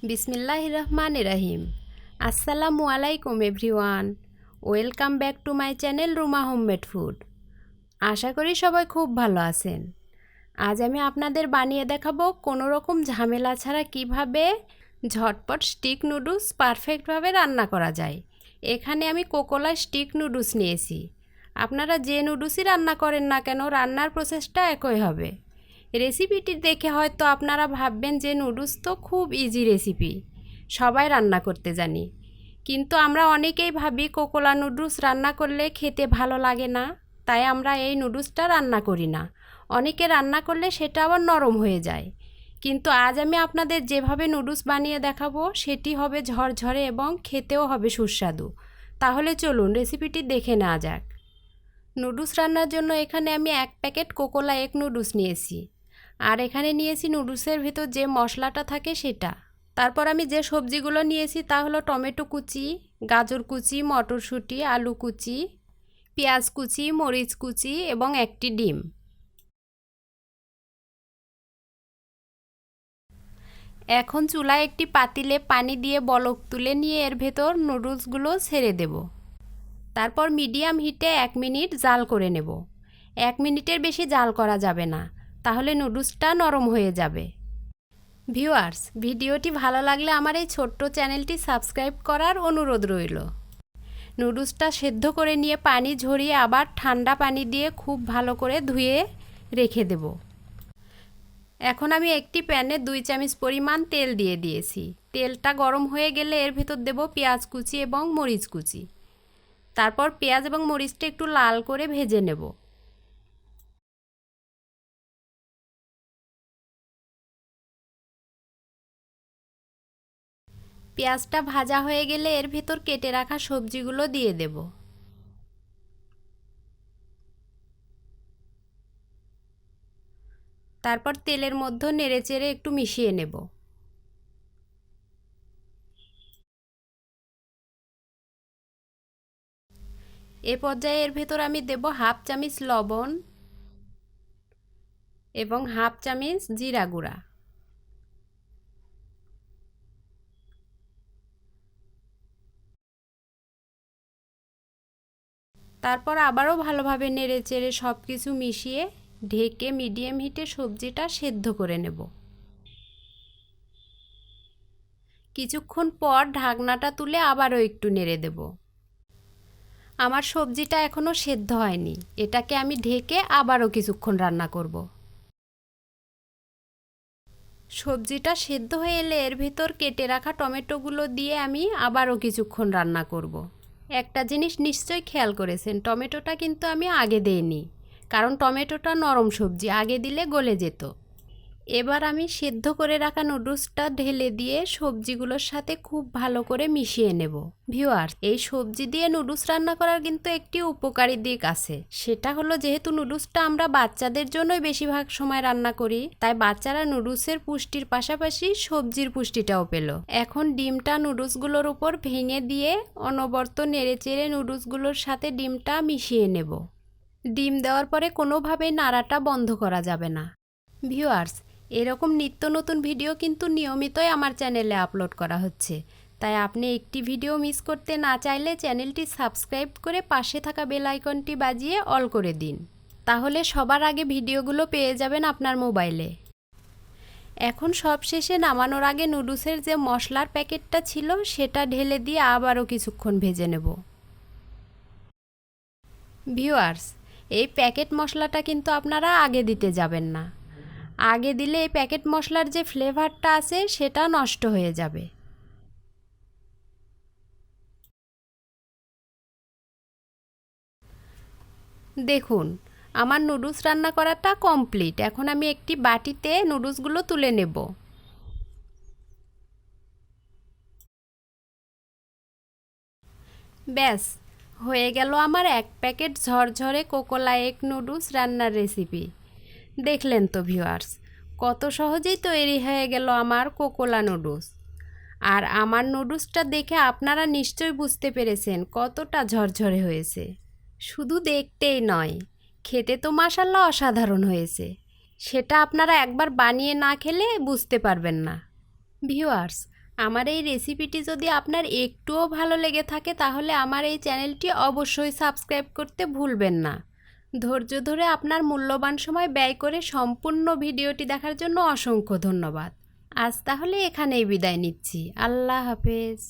বিসমিল্লাহির রহমানির রহিম। আসসালামু আলাইকুম everyone, welcome back to my channel Ruma homemade food. আশা করি সবাই খুব ভালো আছেন। আজ আমি আপনাদের বানিয়ে দেখাবো কোনো রকম ঝামেলা ছাড়া কিভাবে ঝটপট স্টিক নুডলস পারফেক্টভাবে রান্না করা যায়। এখানে আমি কোকোলা স্টিক নুডলস নিয়েছি। আপনারা যে নুডলসই রান্না করেন না কেন, রান্নার প্রসেসটা একই হবে। রেসিপিটি দেখে হয়তো আপনারা ভাববেন যে নুডলস তো খুব ইজি রেসিপি, সবাই রান্না করতে জানি। কিন্তু আমরা অনেকেই ভাবি কোকোলা নুডলস রান্না করলে খেতে ভালো লাগে না, তাই আমরা এই নুডলসটা রান্না করি না। অনেকে রান্না করলে সেটা আবার নরম হয়ে যায়। কিন্তু আজ আমি আপনাদের যেভাবে নুডলস বানিয়ে দেখাবো সেটি হবে ঝরঝরে এবং খেতেও হবে সুস্বাদু। তাহলে চলুন রেসিপিটি দেখে নেওয়া যাক। নুডলস রান্নার জন্য এখানে আমি 1 প্যাকেট কোকোলা এগ নুডলস নিয়েছি। আর এখানে নিয়েছি নুডলসের ভিতর যে মশলাটা থাকে সেটা। তারপর আমি যে সবজিগুলো নিয়েছি তা হলো টমেটো কুচি, গাজর কুচি, মটরশুঁটি, আলু কুচি, পেঁয়াজ কুচি, মরিচ কুচি এবং একটি ডিম। এখন চুলায় একটি পাতিলে পানি দিয়ে বলক তুলে নিয়ে এর ভেতর নুডলসগুলো ছেড়ে দেব। তারপর মিডিয়াম হিটে 1 মিনিট জাল করে নেব। 1 মিনিটের বেশি জাল করা যাবে না, তাহলে নুডলসটা নরম হয়ে যাবে। ভিউয়ার্স, ভিডিওটি ভালো লাগলে আমার এই ছোট্ট চ্যানেলটি সাবস্ক্রাইব করার অনুরোধ রইল। নুডলসটা সেদ্ধ করে নিয়ে পানি ঝরিয়ে আবার ঠান্ডা পানি দিয়ে খুব ভালো করে ধুয়ে রেখে দেব। এখন আমি একটি প্যানে 2 চামচ পরিমাণ তেল দিয়ে দিয়েছি। তেলটা গরম হয়ে গেলে এর ভেতর দেব পেঁয়াজ কুচি এবং মরিচ কুচি। তারপর পেঁয়াজ এবং মরিচটা একটু লাল করে ভেজে নেব। পেঁয়াজটা ভাজা হয়ে গেলে এর ভেতর কেটে রাখা সবজিগুলো দিয়ে দেব। তারপর তেলের মধ্যে নেড়েচেড়ে একটু মিশিয়ে নেব। এ পর্যায়ে এর ভেতর আমি দেব 1/2 চামচ লবণ এবং 1/2 চামচ জিরা গুঁড়া। তারপর আবারও ভালোভাবে নেড়েচেড়ে সব কিছু মিশিয়ে ঢেকে মিডিয়াম হিটে সবজিটা সেদ্ধ করে নেব। কিছুক্ষণ পর ঢাকনাটা তুলে আবারও একটু নেড়ে দেব। আমার সবজিটা এখনও সেদ্ধ হয়নি, এটাকে আমি ঢেকে আবারও কিছুক্ষণ রান্না করব। সবজিটা সেদ্ধ হয়ে এলে এর ভেতর কেটে রাখা টমেটোগুলো দিয়ে আমি আবারও কিছুক্ষণ রান্না করব। একটা জিনিস নিশ্চয়ই খেয়াল করেছেন, টমেটোটা কিন্তু আমি আগে দেইনি, কারণ টমেটোটা নরম সবজি, আগে দিলে গলে যেত। এবার আমি সেদ্ধ করে রাখা নুডলসটা ঢেলে দিয়ে সবজিগুলোর সাথে খুব ভালো করে মিশিয়ে নেব। ভিউয়ার্স, এই সবজি দিয়ে নুডলস রান্না করার কিন্তু একটি উপকারী দিক আছে। সেটা হলো, যেহেতু নুডলসটা আমরা বাচ্চাদের জন্যই বেশিরভাগ সময় রান্না করি, তাই বাচ্চারা নুডলসের পুষ্টির পাশাপাশি সবজির পুষ্টিটাও পেল। এখন ডিমটা নুডলসগুলোর উপর ভেঙে দিয়ে অনবরত নেড়েচেড়ে নুডলসগুলোর সাথে ডিমটা মিশিয়ে নেব। ডিম দেওয়ার পরে কোনোভাবেই নাড়াটা বন্ধ করা যাবে না। ভিউয়ার্স, এরকম নিত্য নতুন ভিডিও কিন্তু নিয়মিতই আমার চ্যানেলে আপলোড করা হচ্ছে, তাই আপনি একটি ভিডিও মিস করতে না চাইলে চ্যানেলটি সাবস্ক্রাইব করে পাশে থাকা বেল আইকনটি বাজিয়ে অল করে দিন, তাহলে সবার আগে ভিডিওগুলো পেয়ে যাবেন আপনার মোবাইলে। এখন সবশেষে নামানোর আগে নুডলসের যে মশলার প্যাকেটটা ছিল সেটা ঢেলে দিয়ে আবারও কিছুক্ষণ ভেজে নেব। ভিউয়ার্স, এই প্যাকেট মশলাটা কিন্তু আপনারা আগে দিতে যাবেন না। আগে দিলে এই প্যাকেট মশলার যে ফ্লেভারটা আছে সেটা নষ্ট হয়ে যাবে। দেখুন, আমার নুডলস রান্না করাটা কমপ্লিট। এখন আমি একটি বাটিতে নুডলসগুলো তুলে নেব। ব্যাস, হয়ে গেল আমার 1 প্যাকেট ঝরঝরে কোকোলা এগ নুডলস রান্নার রেসিপি। দেখলেন তো ভিউয়ার্স, কত সহজেই তৈরি হয়ে গেল আমার কোকোলা নুডলস। আর আমার নুডলসটা দেখে আপনারা নিশ্চয়ই বুঝতে পেরেছেন কতটা ঝরঝরে হয়েছে। শুধু দেখতেই নয়, খেতে তো মাশাআল্লাহ অসাধারণ হয়েছে। সেটা আপনারা একবার বানিয়ে না খেলে বুঝতে পারবেন না। ভিউয়ার্স, আমার এই রেসিপিটি যদি আপনার একটুও ভালো লেগে থাকে তাহলে আমার এই চ্যানেলটি অবশ্যই সাবস্ক্রাইব করতে ভুলবেন না। ধৈর্য ধরে আপনার মূল্যবান সময় ব্যয় করে সম্পূর্ণ ভিডিওটি দেখার জন্য অসংখ্য ধন্যবাদ। আজ তাহলে এখানেই বিদায় নিচ্ছি। আল্লাহ হাফেজ।